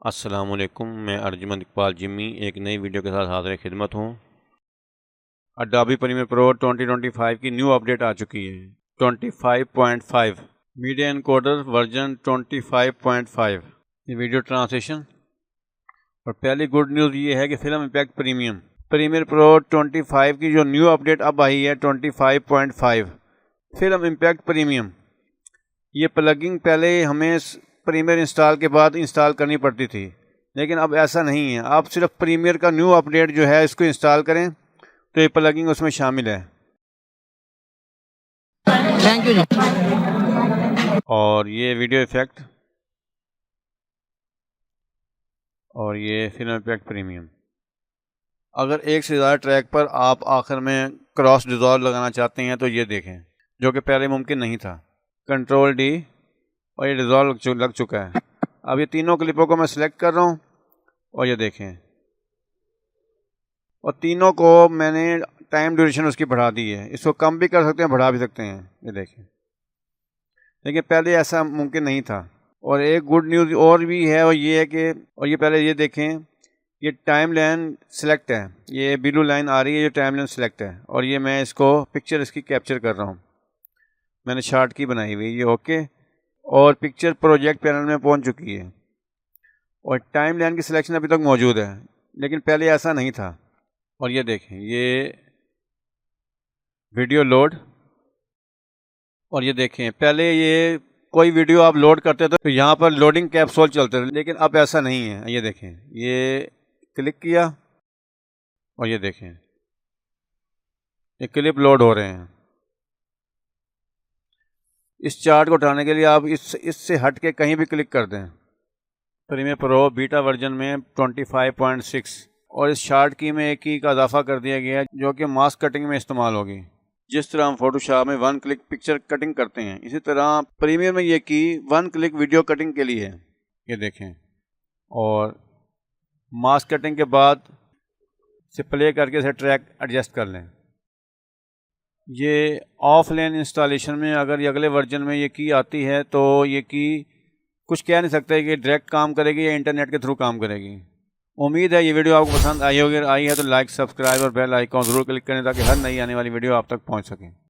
अस्सलामुअलैकुम, मैं अर्जुमंद इकबाल जिम्मी एक नई वीडियो के साथ हाज़िर खिदमत हूँ। अडोबी प्रीमियर प्रो 2025 की न्यू अपडेट आ चुकी है 25.5 मीडिया एनकोडर वर्जन 25.5। ये वीडियो ट्रांसलेशन और पहली गुड न्यूज़ ये है कि फिल्म इम्पैक्ट प्रीमियर प्रो 25 की जो न्यू अपडेट अब आई है 25.5 फिल्म इम्पैक्ट प्रीमियम। ये प्लगिंग पहले हमें प्रीमियर इंस्टॉल के बाद इंस्टॉल करनी पड़ती थी, लेकिन अब ऐसा नहीं है। आप सिर्फ प्रीमियर का न्यू अपडेट जो है इसको इंस्टॉल करें तो ये प्लगिंग उसमें शामिल है। थैंक यू जी। और ये वीडियो इफेक्ट और ये फिल्म इफेक्ट प्रीमियम। अगर एक से ज़्यादा ट्रैक पर आप आखिर में क्रॉस डिज़ॉल्व लगाना चाहते हैं तो ये देखें, जो कि पहले मुमकिन नहीं था। कंट्रोल डी और ये डिज़ॉल्व लग चुका है। अब ये तीनों क्लिपों को मैं सिलेक्ट कर रहा हूँ और ये देखें, और तीनों को मैंने टाइम ड्यूरेशन उसकी बढ़ा दी है। इसको कम भी कर सकते हैं, बढ़ा भी सकते हैं, ये देखें। लेकिन पहले ऐसा मुमकिन नहीं था। और एक गुड न्यूज़ और भी है, और ये है कि और ये पहले ये देखें, ये टाइम लाइन सिलेक्ट है, ये ब्लू लाइन आ रही है, ये टाइम लाइन सिलेक्ट है। और ये मैं इसको पिक्चर इसकी कैप्चर कर रहा हूँ, मैंने शॉर्ट की बनाई हुई, ये ओके। और पिक्चर प्रोजेक्ट पैनल में पहुँच चुकी है और टाइम लाइन की सिलेक्शन अभी तक मौजूद है, लेकिन पहले ऐसा नहीं था। और ये देखें, ये वीडियो लोड, और ये देखें पहले ये कोई वीडियो आप लोड करते थे तो यहाँ पर लोडिंग कैप्सूल चलते थे, लेकिन अब ऐसा नहीं है। ये देखें, ये क्लिक किया और ये देखें, ये क्लिप लोड हो रहे हैं। इस चार्ट को उठाने के लिए आप इससे हट के कहीं भी क्लिक कर दें। प्रीमियर प्रो बीटा वर्जन में 25.6 और इस शार्ट की में एक की का इजाफा कर दिया गया है, जो कि मास्क कटिंग में इस्तेमाल होगी। जिस तरह हम फोटोशॉप में 1 क्लिक पिक्चर कटिंग करते हैं, इसी तरह प्रीमियर में ये की 1 क्लिक वीडियो कटिंग के लिए है, ये देखें। और मास्क कटिंग के बाद से प्ले करके इसे ट्रैक एडजस्ट कर लें। ये ऑफलाइन इंस्टॉलेशन में अगर ये अगले वर्जन में ये की आती है तो ये की कुछ कह नहीं सकते कि डायरेक्ट काम करेगी या इंटरनेट के थ्रू काम करेगी। उम्मीद है ये वीडियो आपको पसंद आई होगी। आई है तो लाइक, सब्सक्राइब और बेल आइकॉन ज़रूर क्लिक करें ताकि हर नई आने वाली वीडियो आप तक पहुंच सके।